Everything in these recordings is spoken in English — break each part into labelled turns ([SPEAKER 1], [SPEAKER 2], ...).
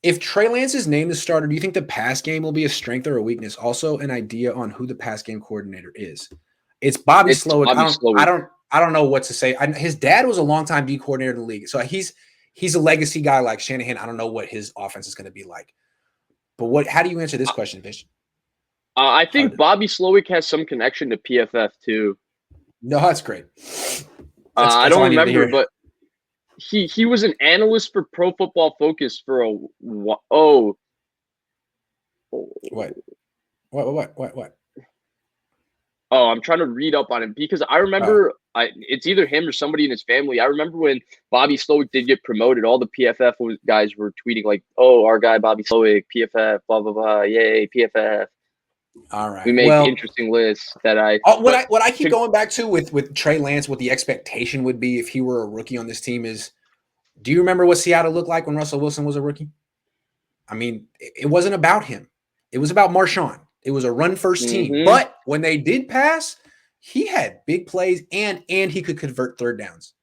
[SPEAKER 1] If Trey Lance is named the starter, do you think the pass game will be a strength or a weakness? Also, an idea on who the pass game coordinator is. It's Bobby Slowick. I don't know what to say. His dad was a longtime D coordinator in the league, so he's a legacy guy like Shanahan. I don't know what his offense is going to be like. But how do you answer this question, Vish?
[SPEAKER 2] I think Bobby Slowick has some connection to PFF too.
[SPEAKER 1] No, that's great.
[SPEAKER 2] I don't remember, but he was an analyst for Pro Football Focus for
[SPEAKER 1] What?
[SPEAKER 2] Oh, I'm trying to read up on him because I remember it's either him or somebody in his family. I remember when Bobby Slowick did get promoted, all the PFF guys were tweeting like, "Oh, our guy Bobby Slowick, PFF, blah blah blah, yay PFF."
[SPEAKER 1] All right,
[SPEAKER 2] we make interesting lists that
[SPEAKER 1] what I keep going back to with Trey Lance, what the expectation would be if he were a rookie on this team is. Do you remember what Seattle looked like when Russell Wilson was a rookie? I mean, it wasn't about him. It was about Marshawn. It was a run-first team. But when they did pass, he had big plays and he could convert third downs.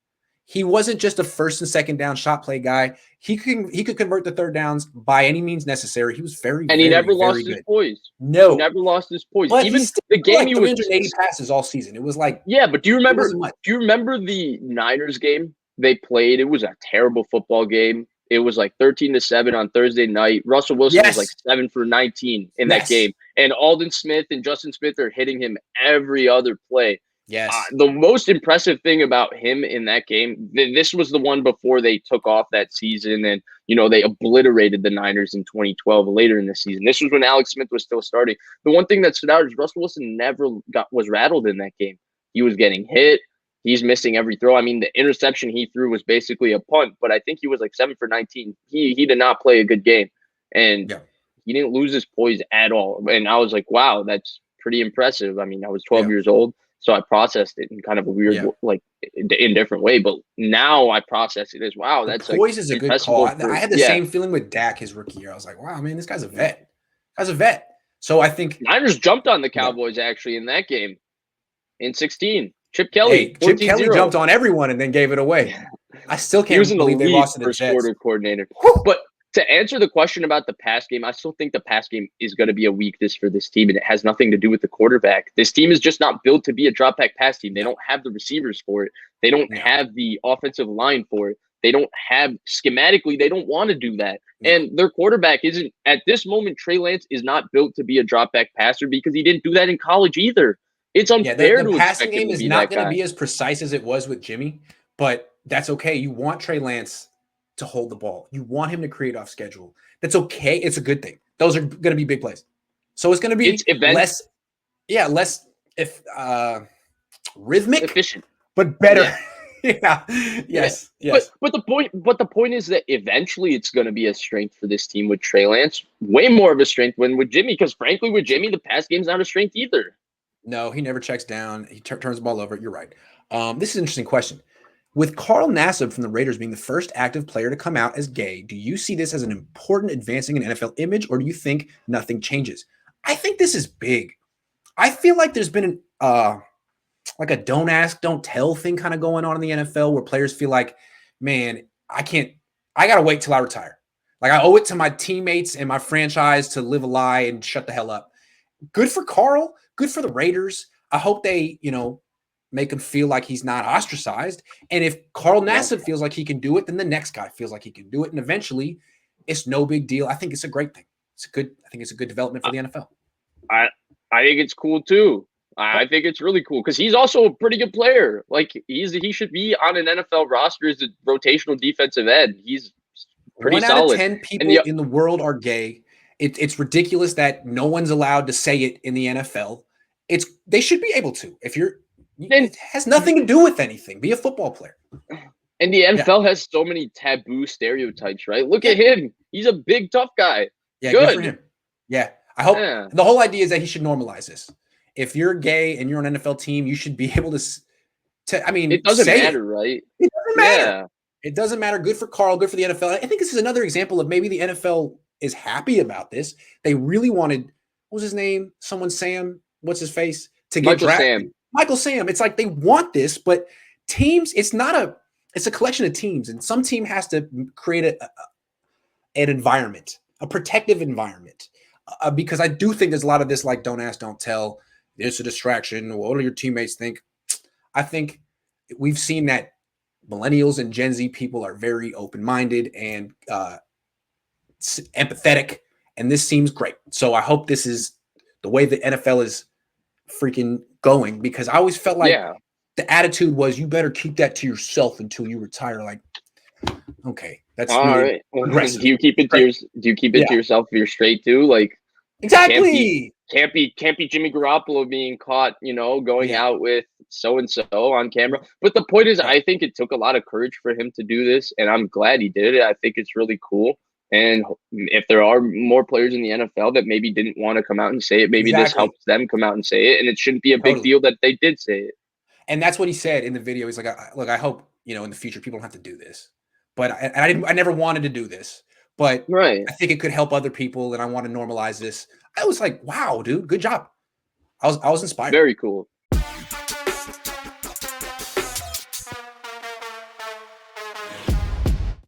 [SPEAKER 1] He wasn't just a first and second down shot play guy. He could convert the third downs by any means necnecessary. He was
[SPEAKER 2] he never lost his poise.
[SPEAKER 1] No,
[SPEAKER 2] he never lost his poise.
[SPEAKER 1] But
[SPEAKER 2] even
[SPEAKER 1] the game he was 380 passes all season. It was like
[SPEAKER 2] but do you remember the Niners game they played? It was a terrible football game. It was like 13-7 on Thursday night. Russell Wilson was like 7 for 19 in that game. And Aldon Smith and Justin Smith are hitting him every other play.
[SPEAKER 1] Yes.
[SPEAKER 2] The most impressive thing about him in that game, this was the one before they took off that season and, they obliterated the Niners in 2012 later in the season. This was when Alex Smith was still starting. The one thing that stood out is Russell Wilson never was rattled in that game. He was getting hit. He's missing every throw. I mean, the interception he threw was basically a punt, but I think he was like 7 for 19. He did not play a good game, and he didn't lose his poise at all. And I was like, wow, that's pretty impressive. I mean, I was 12 years old, so I processed it in kind of a weird, like, indifferent way. But now I process it as, wow, that's
[SPEAKER 1] the poise is a good call. I had the same feeling with Dak his rookie year. I was like, wow, man, this guy's a vet. So I think
[SPEAKER 2] Niners jumped on the Cowboys actually in that game in 16. Chip Kelly.
[SPEAKER 1] Chip Kelly jumped on everyone and then gave it away. I still can't believe they lost to the Jets.
[SPEAKER 2] Quarter coordinator. But to answer the question about the pass game, I still think the pass game is going to be a weakness for this team, and it has nothing to do with the quarterback. This team is just not built to be a drop-back pass team. They don't have the receivers for it. They don't have the offensive line for it. They don't have schematically. They don't want to do that. And their quarterback isn't at this moment. Trey Lance is not built to be a drop-back passer because he didn't do that in college either. It's unfair
[SPEAKER 1] the passing game is not going to be as precise as it was with Jimmy, but that's okay. You want Trey Lance to hold the ball. You want him to create off schedule. That's okay. It's a good thing. Those are going to be big plays. So it's going to be less rhythmic,
[SPEAKER 2] efficient,
[SPEAKER 1] but better. Yes.
[SPEAKER 2] But the point is that eventually it's going to be a strength for this team with Trey Lance. Way more of a strength than with Jimmy, because frankly, with Jimmy, the pass game's not a strength either.
[SPEAKER 1] No, he never checks down. He turns the ball over. You're right. This is an interesting question. With Carl Nassib from the Raiders being the first active player to come out as gay, do you see this as an important advancing an NFL image, or do you think nothing changes? I think this is big. I feel like there's been like a don't ask, don't tell thing kind of going on in the NFL where players feel like, man, I got to wait till I retire. Like I owe it to my teammates and my franchise to live a lie and shut the hell up. Good for Carl. Good for the Raiders. I hope they, make him feel like he's not ostracized. And if Carl Nassib feels like he can do it, then the next guy feels like he can do it. And eventually it's no big deal. I think it's a great thing. I think it's a good development for the NFL.
[SPEAKER 2] I think it's cool too. I think it's really cool because he's also a pretty good player. Like he should be on an NFL roster as a rotational defensive end. He's pretty solid. 1 out of 10 people
[SPEAKER 1] in the world are gay. It's ridiculous that no one's allowed to say it in the NFL. They should be able to. It has nothing to do with anything. Be a football player.
[SPEAKER 2] And the NFL has so many taboo stereotypes, right? Look at him. He's a big, tough guy.
[SPEAKER 1] Yeah, good for him. Yeah. I hope the whole idea is that he should normalize this. If you're gay and you're on an NFL team, you should be able to
[SPEAKER 2] it doesn't matter, right?
[SPEAKER 1] It doesn't matter. Yeah. It doesn't matter. Good for Carl, good for the NFL. I think this is another example of maybe the NFL is happy about this. They really wanted, what was his name? Someone Sam, what's his face? To get drafted. Michael Sam. It's like they want this, but teams, it's a collection of teams, and some team has to create an environment, a protective environment, because I do think there's a lot of this like don't ask, don't tell. It's a distraction. What do your teammates think? I think we've seen that millennials and Gen Z people are very open-minded and empathetic, and this seems great. So I hope this is the way the NFL is freaking going, because I always felt like
[SPEAKER 2] Yeah.
[SPEAKER 1] the attitude was you better keep that to yourself until you retire. Like, okay, that's
[SPEAKER 2] All
[SPEAKER 1] really
[SPEAKER 2] right.
[SPEAKER 1] aggressive.
[SPEAKER 2] Do you keep it to
[SPEAKER 1] Great.
[SPEAKER 2] do you keep it to
[SPEAKER 1] Yeah,
[SPEAKER 2] yourself if you're straight too? Like can't be
[SPEAKER 1] exactly.
[SPEAKER 2] can't be Jimmy Garoppolo being caught, going
[SPEAKER 1] Yeah,
[SPEAKER 2] out with so and so on camera. But the point is,
[SPEAKER 1] right.
[SPEAKER 2] I think it took a lot of courage for him to do this, and I'm glad he did it. I think it's really cool. And if there are more players in the NFL that maybe didn't want to come out and say it, maybe this
[SPEAKER 1] Exactly.
[SPEAKER 2] helps them come out and say it. And it shouldn't be a big
[SPEAKER 1] Totally.
[SPEAKER 2] deal that they did say it.
[SPEAKER 1] And that's what he said in the video. He's like, look, I hope, in the future people don't have to do this. But I never wanted to do this, but
[SPEAKER 2] Right.
[SPEAKER 1] I think it could help other people and I want to normalize this. I was like, wow, dude, good job. I was inspired.
[SPEAKER 2] Very cool.